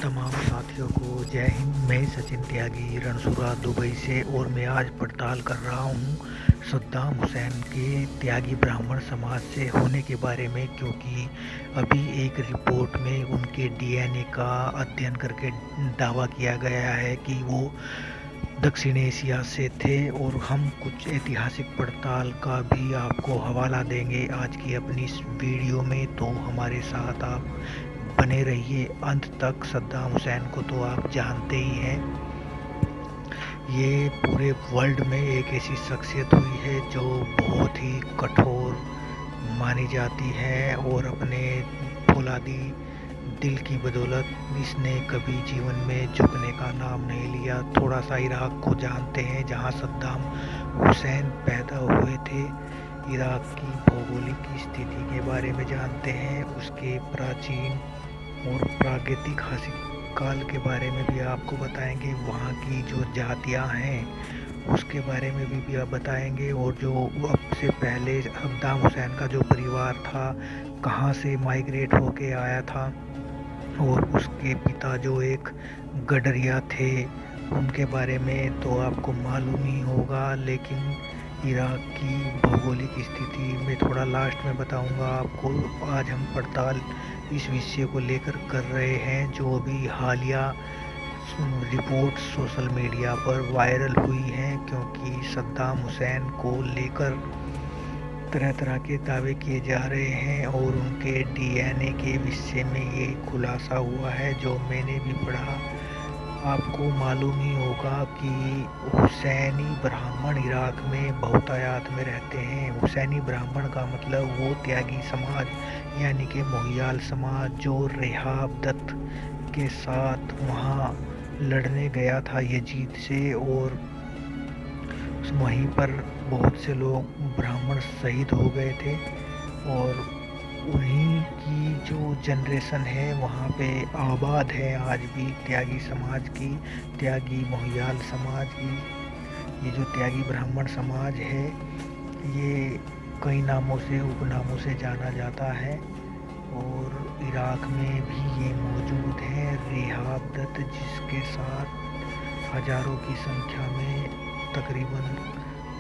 तमाम साथियों को जय हिंद। मैं सचिन त्यागी रणसुरा दुबई से और मैं आज पड़ताल कर रहा हूँ सद्दाम हुसैन के त्यागी ब्राह्मण समाज से होने के बारे में, क्योंकि अभी एक रिपोर्ट में उनके डीएनए का अध्ययन करके दावा किया गया है कि वो दक्षिण एशिया से थे। और हम कुछ ऐतिहासिक पड़ताल का भी आपको हवाला देंगे आज की अपनी इस वीडियो में, तो हमारे साथ आप बने रहिए अंत तक। सद्दाम हुसैन को तो आप जानते ही हैं, ये पूरे वर्ल्ड में एक ऐसी शख्सियत हुई है जो बहुत ही कठोर मानी जाती है और अपने फौलादी दिल की बदौलत इसने कभी जीवन में झुकने का नाम नहीं लिया। थोड़ा सा इराक को जानते हैं जहां सद्दाम हुसैन पैदा हुए थे। इराक की भौगोलिक स्थिति के बारे में जानते हैं, उसके प्राचीन और प्रागैतिक काल के बारे में भी आपको बताएंगे। वहाँ की जो जातियाँ हैं उसके बारे में भी आप बताएंगे, और जो अब से पहले सद्दाम हुसैन का जो परिवार था कहाँ से माइग्रेट होके आया था, और उसके पिता जो एक गडरिया थे उनके बारे में तो आपको मालूम ही होगा। लेकिन इराक की भौगोलिक स्थिति में थोड़ा लास्ट में बताऊंगा आपको। आज हम पड़ताल इस विषय को लेकर कर रहे हैं जो अभी हालिया रिपोर्ट सोशल मीडिया पर वायरल हुई हैं, क्योंकि सद्दाम हुसैन को लेकर तरह तरह के दावे किए जा रहे हैं और उनके डीएनए के विषय में ये खुलासा हुआ है जो मैंने भी पढ़ा। आपको मालूम ही होगा कि हुसैनी ब्राह्मण इराक में बहुतायत में रहते हैं। हुसैनी ब्राह्मण का मतलब वो त्यागी समाज यानी कि मोहियाल समाज जो रेहाब दत्त के साथ वहाँ लड़ने गया था यजीद से, और वहीं पर बहुत से लोग ब्राह्मण शहीद हो गए थे। और उन्हीं की जो जनरेशन है वहाँ पे आबाद है आज भी त्यागी समाज की, त्यागी मोहियाल समाज की। ये जो त्यागी ब्राह्मण समाज है ये कई नामों से उपनामों से जाना जाता है, और इराक में भी ये मौजूद है। रेहाब दत्त जिसके साथ हजारों की संख्या में तकरीबन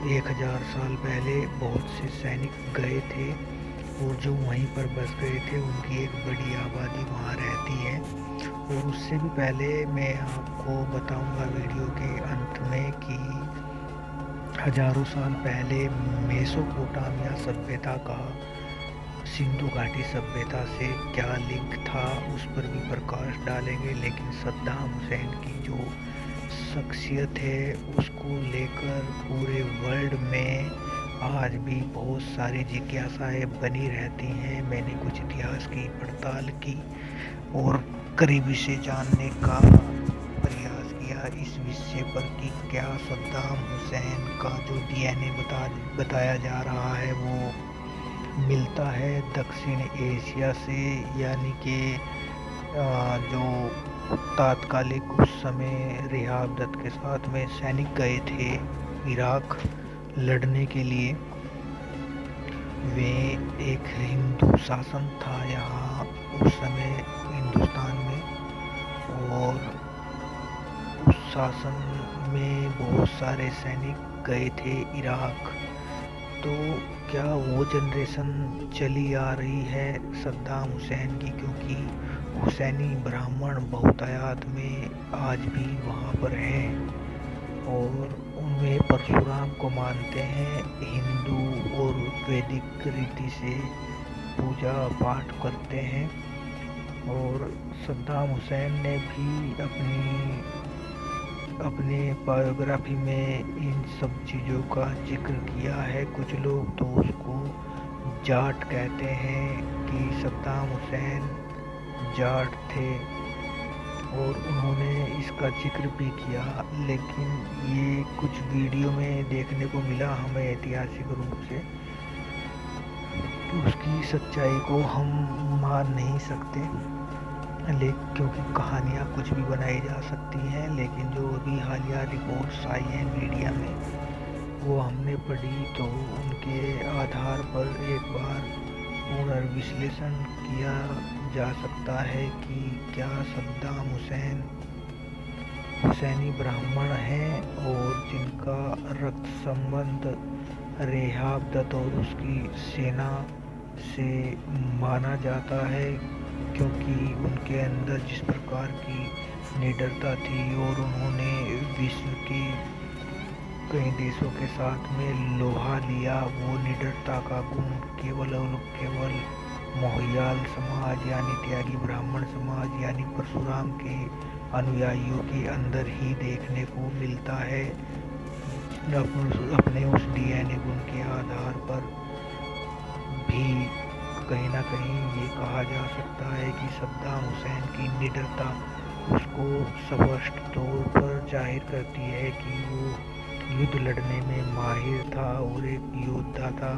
1000 साल पहले बहुत से सैनिक गए थे और जो वहीं पर बस गए थे उनकी एक बड़ी आबादी वहाँ रहती है। और उससे भी पहले मैं आपको बताऊंगा वीडियो के अंत में कि हजारों साल पहले मेसोपोटामिया सभ्यता का सिंधु घाटी सभ्यता से क्या लिंक था उस पर भी प्रकाश डालेंगे। लेकिन सद्दाम हुसैन की जो शख्सियत है उसको लेकर पूरे वर्ल्ड में आज भी बहुत सारी जिज्ञासाएं बनी रहती हैं। मैंने कुछ इतिहास की पड़ताल की और करीबी से जानने का प्रयास किया इस विषय पर कि क्या सद्दाम हुसैन का जो डीएनए बताया जा रहा है वो मिलता है दक्षिण एशिया से, यानी कि जो तात्कालिक उस समय रेहाब दत्त के साथ में सैनिक गए थे इराक लड़ने के लिए। वे एक हिंदू शासन था यहाँ उस समय हिंदुस्तान में, और उस शासन में बहुत सारे सैनिक गए थे इराक। तो क्या वो जनरेशन चली आ रही है सद्दाम हुसैन की, क्योंकि हुसैनी ब्राह्मण बहुतायत में आज भी वहाँ पर हैं और उनमें परशुराम को मानते हैं। हिंदू और वैदिक रीति से पूजा पाठ करते हैं। और सद्दाम हुसैन ने भी अपने बायोग्राफी में इन सब चीज़ों का जिक्र किया है। कुछ लोग तो उसको जाट कहते हैं कि सद्दाम हुसैन जाट थे, और उन्होंने इसका जिक्र भी किया। लेकिन ये कुछ वीडियो में देखने को मिला हमें ऐतिहासिक रूप से, उसकी सच्चाई को हम मान नहीं सकते, लेकिन क्योंकि कहानियाँ कुछ भी बनाई जा सकती हैं। लेकिन जो अभी हालिया रिपोर्ट्स आई हैं मीडिया में वो हमने पढ़ी, तो उनके आधार पर एक बार पुनर्विश्लेषण किया जा सकता है कि क्या सद्दाम हुसैनी ब्राह्मण हैं और जिनका रक्त संबंध रेहाब दत्त और उसकी सेना से माना जाता है, क्योंकि उनके अंदर जिस प्रकार की निडरता थी और उन्होंने विश्व के कई देशों के साथ में लोहा लिया, वो निडरता का गुण केवल और केवल मोहियाल समाज यानी त्यागी ब्राह्मण समाज यानी परशुराम के अनुयायियों के अंदर ही देखने को मिलता है। अपने उस डीएनए गुण के आधार पर भी कहीं ना कहीं ये कहा जा सकता है कि सद्दाम हुसैन की निडरता उसको स्पष्ट तौर पर जाहिर करती है कि वो युद्ध लड़ने में माहिर था और एक योद्धा था,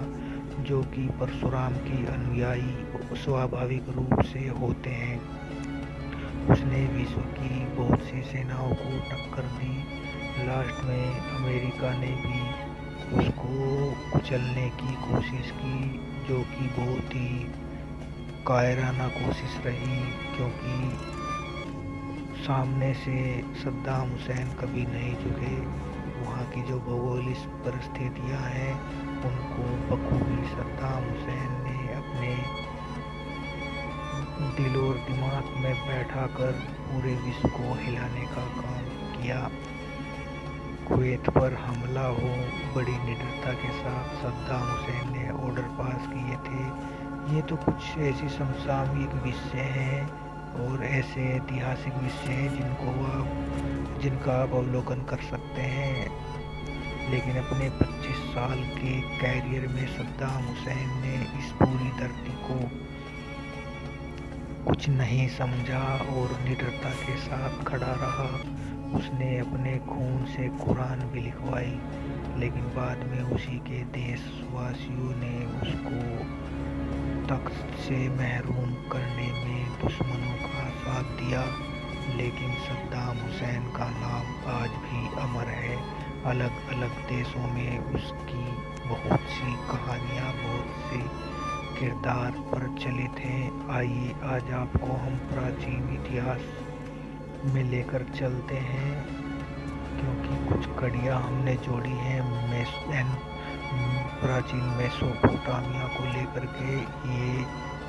जो कि परशुराम के अनुयायी स्वाभाविक रूप से होते हैं। उसने विश्व की बहुत सी सेनाओं को टक्कर दी। लास्ट में अमेरिका ने भी उसको कुचलने की कोशिश की, जो कि बहुत ही कायराना कोशिश रही, क्योंकि सामने से सद्दाम हुसैन कभी नहीं झुके। वहाँ की जो भौगोलिक परिस्थितियाँ हैं उनको बखूबी सद्दाम हुसैन ने अपने दिल और दिमाग में बैठाकर पूरे विश्व को हिलाने का काम किया। कुवैत पर हमला हो, बड़ी निडरता के साथ सद्दाम हुसैन ने ऑर्डर पास किए थे। ये तो कुछ ऐसी समसामयिक विषय हैं और ऐसे ऐतिहासिक विषय हैं जिनका आप अवलोकन कर सकते हैं। लेकिन अपने 25 साल के कैरियर में सद्दाम हुसैन ने इस पूरी धरती को कुछ नहीं समझा और निडरता के साथ खड़ा रहा। उसने अपने खून से कुरान भी लिखवाई, लेकिन बाद में उसी के देशवासियों ने उसको तख्त से महरूम करने में दुश्मनों का साथ दिया। लेकिन सद्दाम हुसैन का नाम आज भी अमर है। अलग अलग देशों में उसकी बहुत सी कहानियाँ, बहुत से किरदार प्रचलित हैं। आइए आज आपको हम प्राचीन इतिहास में लेकर चलते हैं, क्योंकि कुछ कड़ियाँ हमने जोड़ी हैं प्राचीन मेसोपोटामिया को लेकर के। ये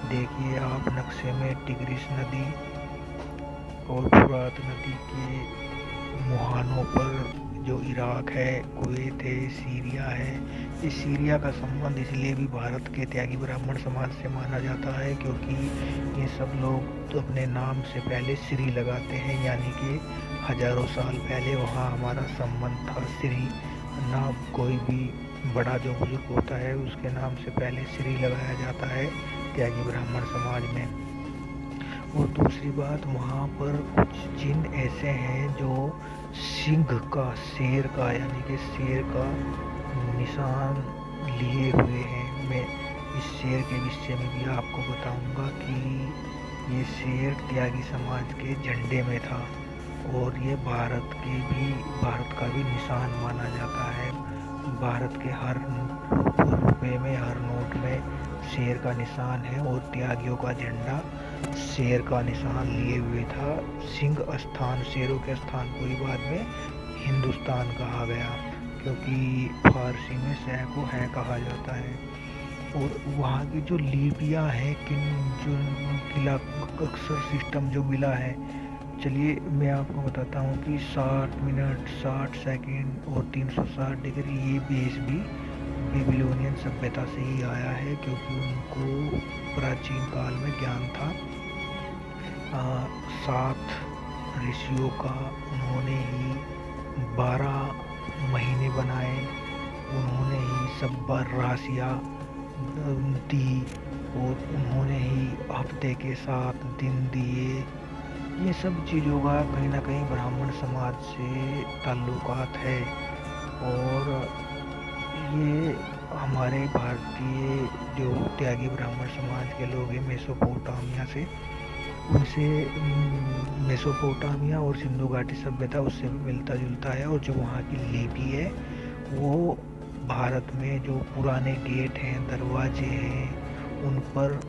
देखिए आप नक्शे में टिग्रिस नदी और फुरात नदी के मुहानों पर जो इराक है, कुवैत है, सीरिया है। इस सीरिया का संबंध इसलिए भी भारत के त्यागी ब्राह्मण समाज से माना जाता है, क्योंकि ये सब लोग तो अपने नाम से पहले श्री लगाते हैं, यानी कि हजारों साल पहले वहाँ हमारा संबंध था। श्री नाम कोई भी बड़ा जो बुजुर्ग होता है उसके नाम से पहले श्री लगाया जाता है त्यागी ब्राह्मण समाज में। और दूसरी बात, वहाँ पर कुछ जिन ऐसे हैं जो सिंह का, शेर का यानी कि शेर का निशान लिए हुए हैं। मैं इस शेर के विषय में भी आपको बताऊंगा कि ये शेर त्यागी समाज के झंडे में था और ये भारत का भी निशान माना जाता है। भारत के हर रुपये में, हर नोट में शेर का निशान है और त्यागियों का झंडा शेर का निशान लिए हुए था। सिंह स्थान, शेरों के स्थान को ही बाद में हिंदुस्तान कहा गया, क्योंकि फारसी में शह को है कहा जाता है। और वहाँ की जो लिपियाँ हैं, जो किला अक्सर सिस्टम जो मिला है, चलिए मैं आपको बताता हूँ कि 60 मिनट 60 सेकंड और 360 डिग्री ये बेस भी बेबीलोनियन सभ्यता से ही आया है, क्योंकि उनको प्राचीन काल में ज्ञान था 7 ऋषियों का। उन्होंने ही 12 महीने बनाए, उन्होंने ही सब राशियाँ दी और उन्होंने ही हफ्ते के 7 दिन दिए। ये सब चीज़ों का कहीं ना कहीं ब्राह्मण समाज से ताल्लुकात है। और ये हमारे भारतीय जो त्यागी ब्राह्मण समाज के लोग हैं मेसोपोटामिया से, उनसे मेसोपोटामिया और सिंधु घाटी सभ्यता उससे भी मिलता जुलता है। और जो वहाँ की लिपि है वो भारत में जो पुराने गेट हैं, दरवाजे हैं, उन पर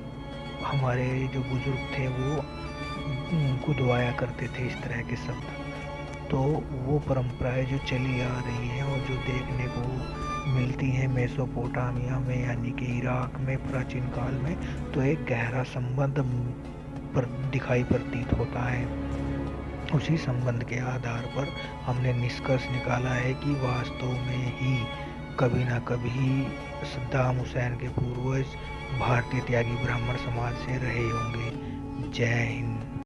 हमारे जो बुजुर्ग थे वो गुदवाया करते थे इस तरह के शब्द। तो वो परंपराएं जो चली आ रही हैं और जो देखने को मिलती हैं मेसोपोटामिया में यानी कि इराक में प्राचीन काल में, तो एक गहरा संबंध पर दिखाई प्रतीत होता है। उसी संबंध के आधार पर हमने निष्कर्ष निकाला है कि वास्तव में ही कभी ना कभी सद्दाम हुसैन के पूर्वज भारतीय त्यागी ब्राह्मण समाज से रहे होंगे। जय हिंद।